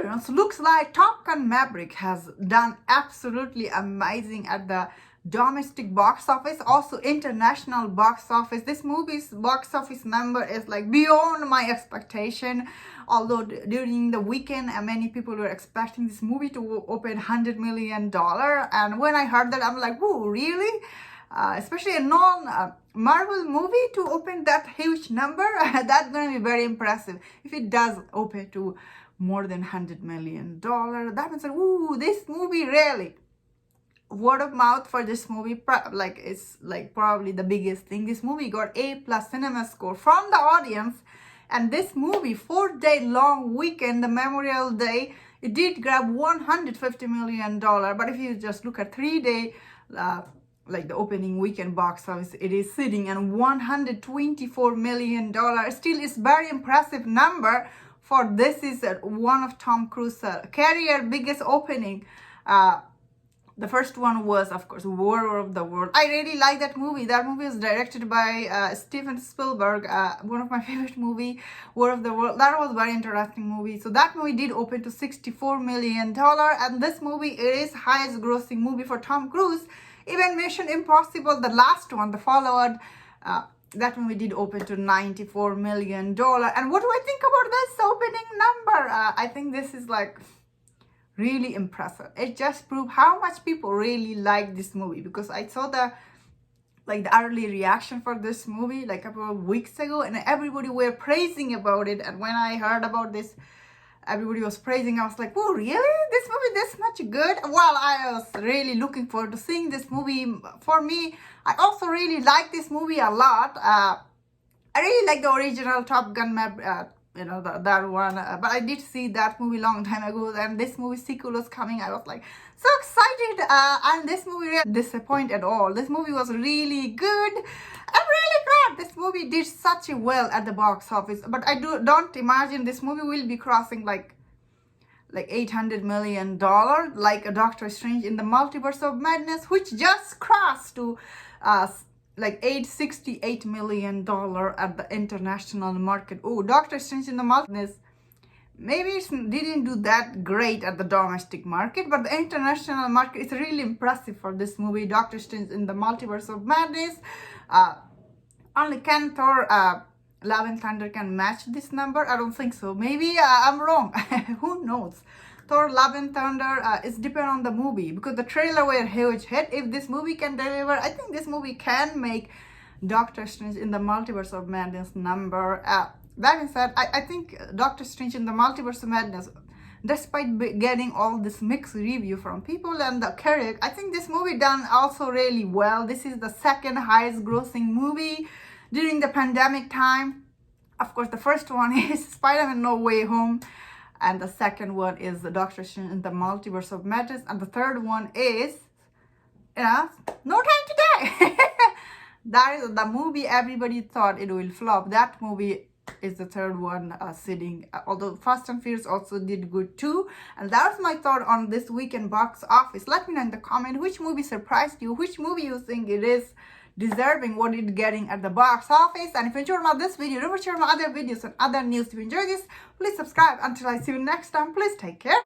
appearance looks like Top Gun Maverick has done absolutely amazing at the domestic box office, also international box office. This movie's box office number is like beyond my expectation. Although during the weekend, many people were expecting this movie to open $100 million. And when I heard that, I'm like, whoa, really? Especially a non-Marvel movie to open that huge number, that's going to be very impressive. If it does open to more than $100 million, that means, ooh, this movie really, word of mouth for this movie, it's like probably the biggest thing. This movie got A+ cinema score from the audience, and this movie, 4-day long weekend, the Memorial Day, it did grab $150 million. But if you just look at 3-day, like the opening weekend box office, it is sitting at $124 million. Still, it's very impressive number for this is one of Tom Cruise's career biggest opening. The first one was, of course, War of the World. I really like that movie. That movie was directed by Steven Spielberg, one of my favorite movie, War of the World. That was a very interesting movie. So that movie did open to $64 million. And this movie is highest grossing movie for Tom Cruise. Even Mission Impossible, the last one, the follow-up, that movie did open to $94 million. And what do I think about this opening number? I think this is like really impressive. It just proved how much people really like this movie, because I saw the early reaction for this movie like a couple of weeks ago, and everybody were praising about it. And when I heard about this, everybody was praising. I was like, oh, really? This movie this much good? Well, I was really looking forward to seeing this movie. For me, I also really like this movie a lot. I really like the original Top Gun Maverick, that one. But I did see that movie long time ago, and this movie sequel was coming. I was like so excited, and this movie really didn't disappoint at all. This movie was really good. I'm really glad this movie did such well at the box office. But I don't imagine this movie will be crossing like $800 million, like a Doctor Strange in the Multiverse of Madness, which just crossed to like $868 million at the international market. Oh, Doctor Strange in the Multiverse, maybe it didn't do that great at the domestic market, but the international market is really impressive for this movie, Doctor Strange in the Multiverse of Madness. Only can Thor Love and Thunder can match this number? I don't think so. Maybe I'm wrong. Who knows? Thor Love and Thunder is depend on the movie, because the trailer were a huge hit. If this movie can deliver, I think this movie can make Doctor Strange in the Multiverse of Madness number. That being said, I think Doctor Strange in the Multiverse of Madness, despite getting all this mixed review from people and the career, I think this movie done also really well. This is the second highest grossing movie during the pandemic time. Of course, the first one is Spider-Man No Way Home, and the second one is the Doctor Strange in the Multiverse of Madness, and the third one is No Time to Die. That is the movie everybody thought it will flop. That movie is the third one sitting, although Fast and Furious also did good too. And that's my thought on this weekend box office. Let me know in the comment which movie surprised you, which movie you think it is deserving what it's getting at the box office. And if you enjoyed this video, don't forget to share my other videos and other news. If you enjoy this, please subscribe. Until I see you next time, please take care.